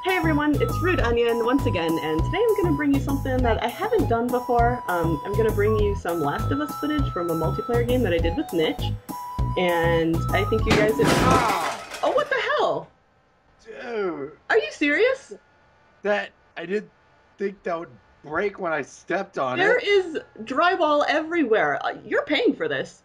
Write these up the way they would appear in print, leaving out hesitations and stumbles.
Hey everyone, it's RudeOnion once again, and today I'm going to bring you something that I haven't done before. I'm going to bring you some Last of Us footage from a multiplayer game that I did with Nick, and I think you guys Oh, what the hell? Dude! Are you serious? I didn't think that would break when I stepped on There it. is drywall everywhere. You're paying for this.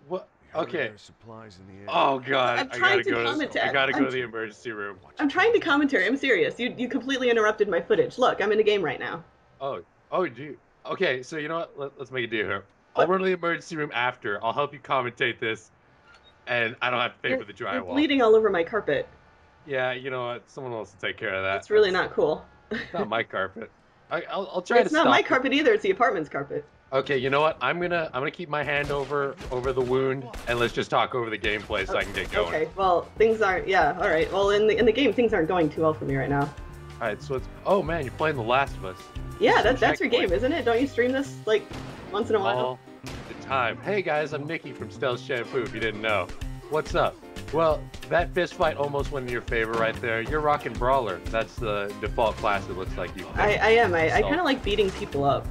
What? Okay. Supplies in the air. Oh god, I'm I trying gotta to go comment. to I gotta go to the emergency room. I'm trying to commentary. I'm serious. You completely interrupted my footage. Look, I'm in a game right now. Oh, dude. Okay, so you know what? Let's make a deal here. I'll run to the emergency room after. I'll help you commentate this, and I don't have to pay for the drywall. You're bleeding all over my carpet. Yeah, you know what? Someone else will take care of that. That's really not cool. It's not my carpet. I'll try to stop. It's not my carpet either. It's the apartment's carpet. Okay, you know what? I'm gonna keep my hand over the wound, and let's just talk over the gameplay so I can get going. Okay. Well, things aren't. Yeah. All right. Well, in the game, things aren't going too well for me right now. All right. So it's. Oh man, you're playing The Last of Us. Yeah, that's your game, isn't it? Don't you stream this like once in a while? All the time. Hey guys, I'm Nicky from StealthShampoo. If you didn't know, what's up? Well, that fist fight almost went in your favor right there. You're rocking Brawler. That's the default class. It looks like you. I am. I kind of like beating people up.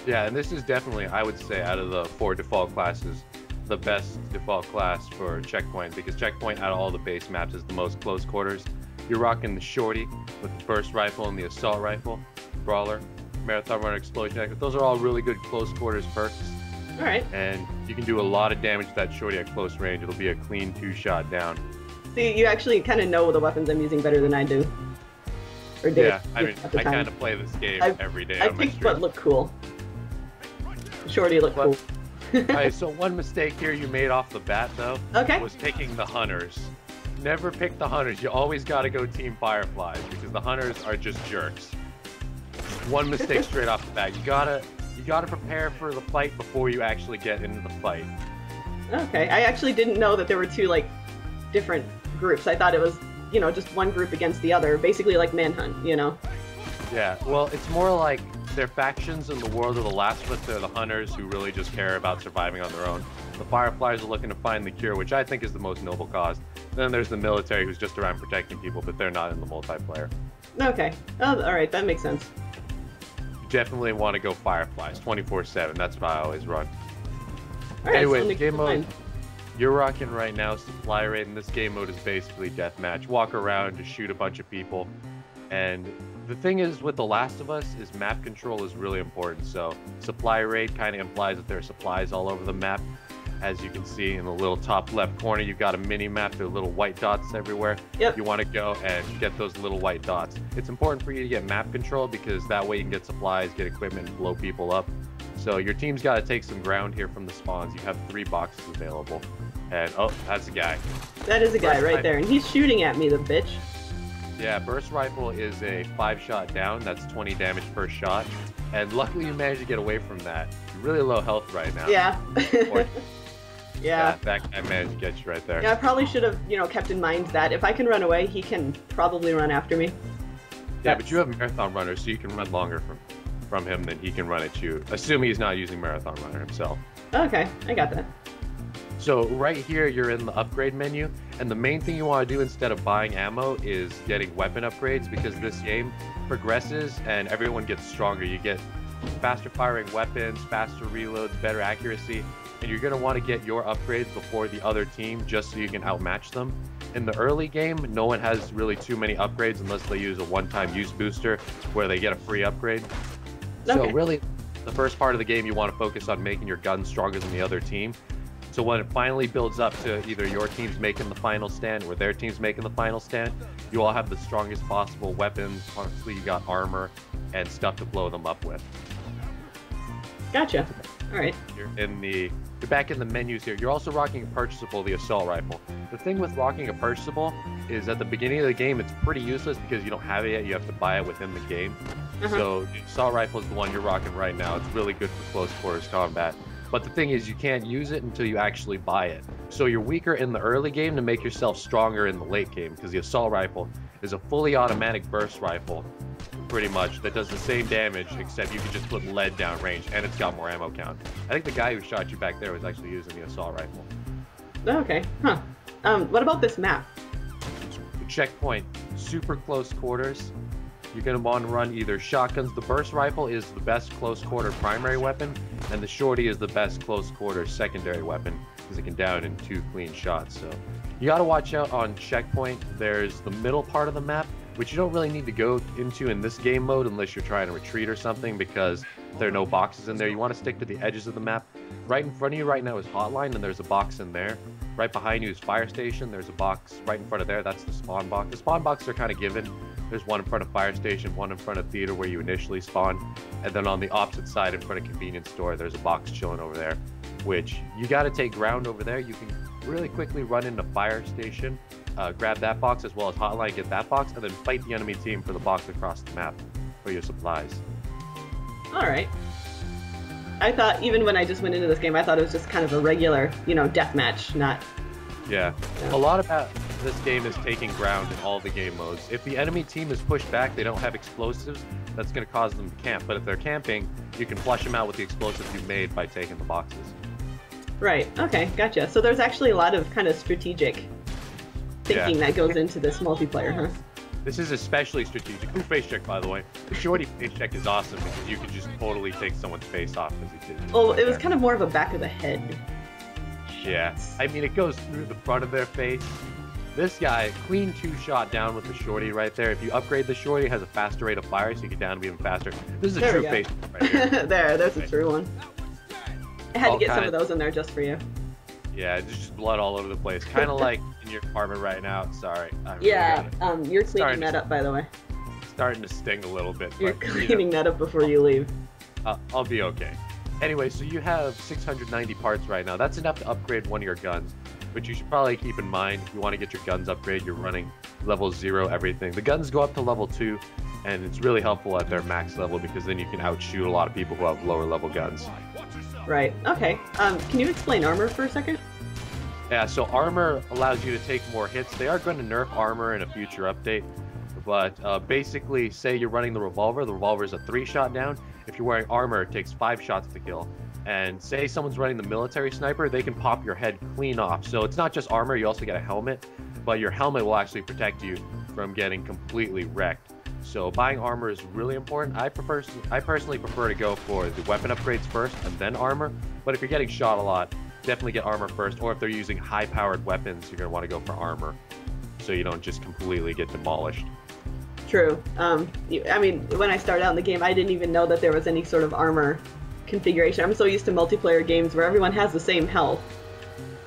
Yeah, and this is definitely, I would say, out of the 4 default classes, the best default class for Checkpoint, because Checkpoint, out of all the base maps, is the most close quarters. You're rocking the Shorty with the burst rifle and the assault rifle, Brawler, Marathon Runner, Explosion Jacket. Those are all really good close quarters perks. All right. And you can do a lot of damage to that Shorty at close range. It'll be a clean 2-shot down. See, you actually kind of know the weapons I'm using better than I do. Or did. Yeah, I mean, I kind of play this game every day on my stream. I picked what looked cool. Shorty looked cool. Alright, so one mistake here you made off the bat, though, was picking the Hunters. Never pick the Hunters. You always got to go Team Fireflies, because the Hunters are just jerks. One mistake straight off the bat. You gotta prepare for the fight before you actually get into the fight. Okay, I actually didn't know that there were two like different groups. I thought it was, you know, just one group against the other, basically like Manhunt, you know. Yeah, well, it's more like they're factions in the world of The Last of Us. They're the Hunters who really just care about surviving on their own. The Fireflies are looking to find the cure, which I think is the most noble cause. Then there's the military who's just around protecting people, but they're not in the multiplayer. Okay. Oh, alright, that makes sense. You definitely want to go Fireflies 24/7. That's what I always run. Alright, anyway, so game mode you're rocking right now, Supply Raid, and this game mode is basically deathmatch. Walk around, just shoot a bunch of people. And the thing is with The Last of Us is map control is really important. So Supply Raid kind of implies that there are supplies all over the map. As you can see in the little top left corner, you've got a mini map. There are little white dots everywhere. Yep. You want to go and get those little white dots. It's important for you to get map control because that way you can get supplies, get equipment, and blow people up. So your team's got to take some ground here from the spawns. You have 3 boxes available. And oh, that's a guy. That is a guy right there, and he's shooting at me, the bitch. Yeah, burst rifle is a 5-shot down. That's 20 damage per shot. And luckily you managed to get away from that. You're really low health right now. Yeah. Yeah. That guy managed to get you right there. Yeah, I probably should have, you know, kept in mind that if I can run away, he can probably run after me. Yeah, but you have Marathon Runner, so you can run longer from him than he can run at you. Assuming he's not using Marathon Runner himself. Okay, I got that. So right here, you're in the upgrade menu, and the main thing you want to do instead of buying ammo is getting weapon upgrades, because this game progresses and everyone gets stronger. You get faster firing weapons, faster reloads, better accuracy, and you're going to want to get your upgrades before the other team just so you can outmatch them. In the early game, no one has really too many upgrades unless they use a one-time use booster where they get a free upgrade. So really, the first part of the game, you want to focus on making your guns stronger than the other team. So when it finally builds up to either your team's making the final stand or their team's making the final stand, you all have the strongest possible weapons. Obviously, you got armor and stuff to blow them up with. Gotcha. All right. You're back in the menus here. You're also rocking a purchasable, the assault rifle. The thing with rocking a purchasable is at the beginning of the game, it's pretty useless because you don't have it yet. You have to buy it within the game. So the assault rifle is the one you're rocking right now. It's really good for close quarters combat. But the thing is, you can't use it until you actually buy it. So you're weaker in the early game to make yourself stronger in the late game, because the assault rifle is a fully automatic burst rifle, pretty much, that does the same damage, except you can just put lead down range, and it's got more ammo count. I think the guy who shot you back there was actually using the assault rifle. Okay. Huh. What about this map? Checkpoint. super close quarters, you're going to want to run either shotguns. The burst rifle is the best close quarter primary weapon, and the shorty is the best close quarter secondary weapon because it can down in 2 clean shots. So you got to watch out on checkpoint. There's the middle part of the map, which you don't really need to go into in this game mode unless you're trying to retreat or something, because there are no boxes in there. You want to stick to the edges of the map. Right in front of you right now is hotline, and there's a box in there. Right behind you is fire station. There's a box right in front of there. That's the spawn box. The spawn boxes are kind of given. There's one in front of fire station, one in front of theater where you initially spawn, and then on the opposite side in front of convenience store, there's a box chilling over there, which you got to take ground over there. You can really quickly run into fire station, grab that box as well as hotline, get that box, and then fight the enemy team for the box across the map for your supplies. Alright. I thought, even when I just went into this game, I thought it was just kind of a regular, you know, deathmatch, not... Yeah. A lot about this game is taking ground in all the game modes. If the enemy team is pushed back, they don't have explosives, that's going to cause them to camp. But if they're camping, you can flush them out with the explosives you made by taking the boxes. Right, okay, gotcha. So there's actually a lot of kind of strategic thinking that goes into this multiplayer, huh? This is especially strategic. Ooh, face check, by the way. The shorty face check is awesome because you can just totally take someone's face off as he did. Well, it was kind of more of a back of the head. Yeah, I mean, it goes through the front of their face. This guy, clean 2-shot down with the shorty right there. If you upgrade the shorty, it has a faster rate of fire, so you get down to even faster. This is a true face right here. There's a true one. I had to get some of those in there just for you. Yeah, there's just blood all over the place. Kind of like in your apartment right now. Sorry. Yeah, you're cleaning that up, by the way. Starting to sting a little bit. You're cleaning that up before you leave. I'll be okay. Anyway, so you have 690 parts right now. That's enough to upgrade one of your guns, but you should probably keep in mind, if you want to get your guns upgraded, you're running level 0 everything. The guns go up to level 2, and it's really helpful at their max level because then you can outshoot a lot of people who have lower level guns. Right, okay. Can you explain armor for a second? Yeah, so armor allows you to take more hits. They are going to nerf armor in a future update, but basically, say you're running the revolver is a 3-shot down. If you're wearing armor, it takes 5 shots to kill. And say someone's running the military sniper, they can pop your head clean off. So it's not just armor, you also get a helmet, but your helmet will actually protect you from getting completely wrecked. So buying armor is really important. I personally prefer to go for the weapon upgrades first and then armor, but if you're getting shot a lot, definitely get armor first, or if they're using high-powered weapons, you're going to want to go for armor, so you don't just completely get demolished. True. I mean, when I started out in the game, I didn't even know that there was any sort of armor configuration. I'm so used to multiplayer games where everyone has the same health.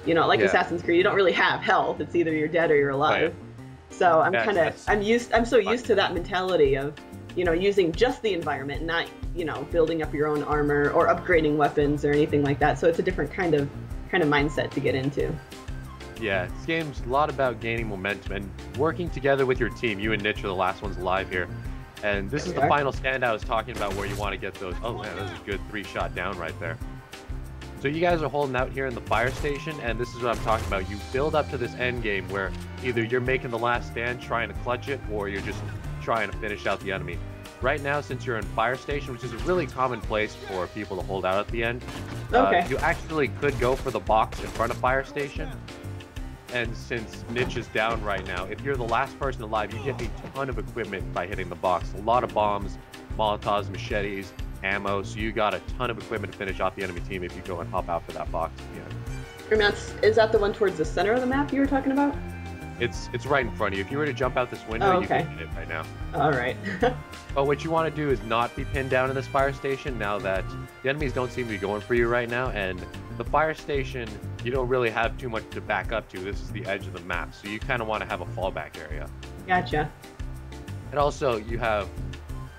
You know, like Assassin's Creed, you don't really have health. It's either you're dead or you're alive. Oh, yeah. So I'm so used to that mentality of, you know, using just the environment, not, you know, building up your own armor or upgrading weapons or anything like that. So it's a different kind of mindset to get into. Yeah, this game's a lot about gaining momentum and working together with your team. You and Nick are the last ones alive here. And this is the final stand I was talking about where you want to get those. Oh man, that was a good 3-shot down right there. So you guys are holding out here in the fire station, and this is what I'm talking about. You build up to this end game where either you're making the last stand trying to clutch it, or you're just trying to finish out the enemy. Right now, since you're in fire station, which is a really common place for people to hold out at the end, you actually could go for the box in front of fire station. And since Niche is down right now, if you're the last person alive, you get a ton of equipment by hitting the box. A lot of bombs, Molotovs, machetes, ammo, so you got a ton of equipment to finish off the enemy team if you go and hop out for that box again. Is that the one towards the center of the map you were talking about? It's right in front of you. If you were to jump out this window, you can hit it right now. Alright. But what you want to do is not be pinned down in this fire station now that the enemies don't seem to be going for you right now, and the fire station, you don't really have too much to back up to. This is the edge of the map, so you kind of want to have a fallback area. Gotcha. And also, you have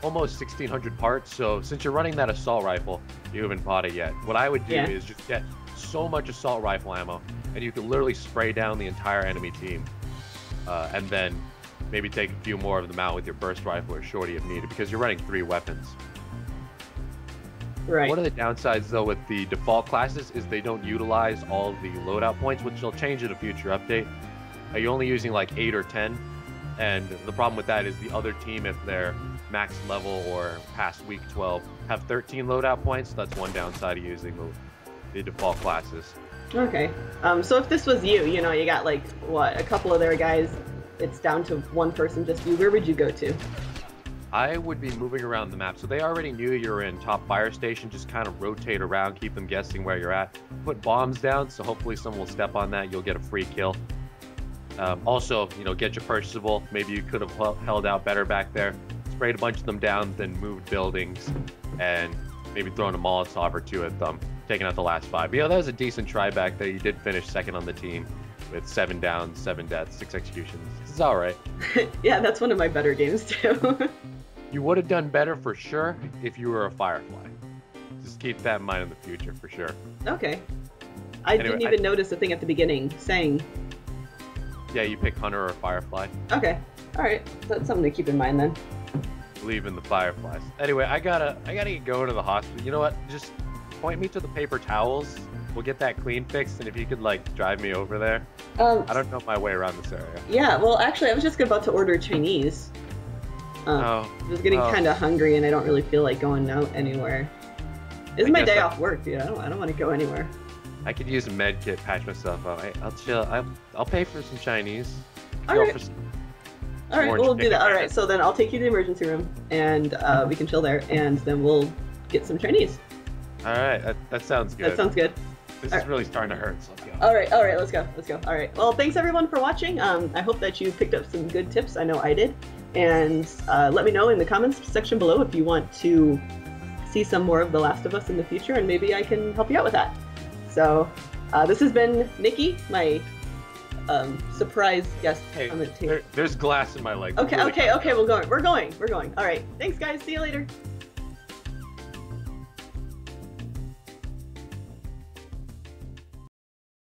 almost 1,600 parts, so since you're running that assault rifle, you haven't bought it yet. What I would do is just get so much assault rifle ammo, and you can literally spray down the entire enemy team. And then maybe take a few more of them out with your burst rifle or shorty if needed, because you're running 3 weapons. Right. One of the downsides, though, with the default classes is they don't utilize all of the loadout points, which they'll change in a future update. You're only using like 8 or 10, and the problem with that is the other team, if they're max level or past week 12, have 13 loadout points. That's one downside of using the default classes. Okay. So if this was you, you know, you got like, what, a couple of their guys it's down to one person, just you, where would you go to? I would be moving around the map. So they already knew you were in top fire station. Just kind of rotate around, keep them guessing where you're at. Put bombs down, so hopefully someone will step on that. You'll get a free kill. Also, you know, get your purchasable. Maybe you could have held out better back there. Sprayed a bunch of them down, then moved buildings, and maybe thrown a Molotov or two at them, taking out the last 5. But, yeah, that was a decent try back there. You did finish second on the team with 7 downs, 7 deaths, 6 executions. This is all right. Yeah, that's one of my better games too. You would have done better for sure if you were a Firefly. Just keep that in mind in the future for sure. Okay. I didn't even notice the thing at the beginning saying. Yeah, you pick Hunter or Firefly. Okay. All right. That's something to keep in mind then. Believe in the Fireflies. Anyway, I gotta get going to the hospital. You know what? Just point me to the paper towels. We'll get that clean fixed, and if you could like drive me over there. I don't know my way around this area. Yeah. Well, actually, I was just about to order Chinese. I was getting kind of hungry, and I don't really feel like going out anywhere. It's my day off work, dude. I don't want to go anywhere. I could use a med kit, patch myself up. I'll chill. I'll pay for some Chinese. All right. All right, we'll do that. All right, so then I'll take you to the emergency room, and we can chill there, and then we'll get some Chinese. All right, that sounds good. That sounds good. This is really starting to hurt, so let's go. All right, let's go. All right, well, thanks everyone for watching. I hope that you picked up some good tips. I know I did. And let me know in the comments section below if you want to see some more of The Last of Us in the future, and maybe I can help you out with that. So, this has been Nikki, my surprise guest commentator. There's glass in my leg. Okay, we're going. All right, thanks guys. See you later.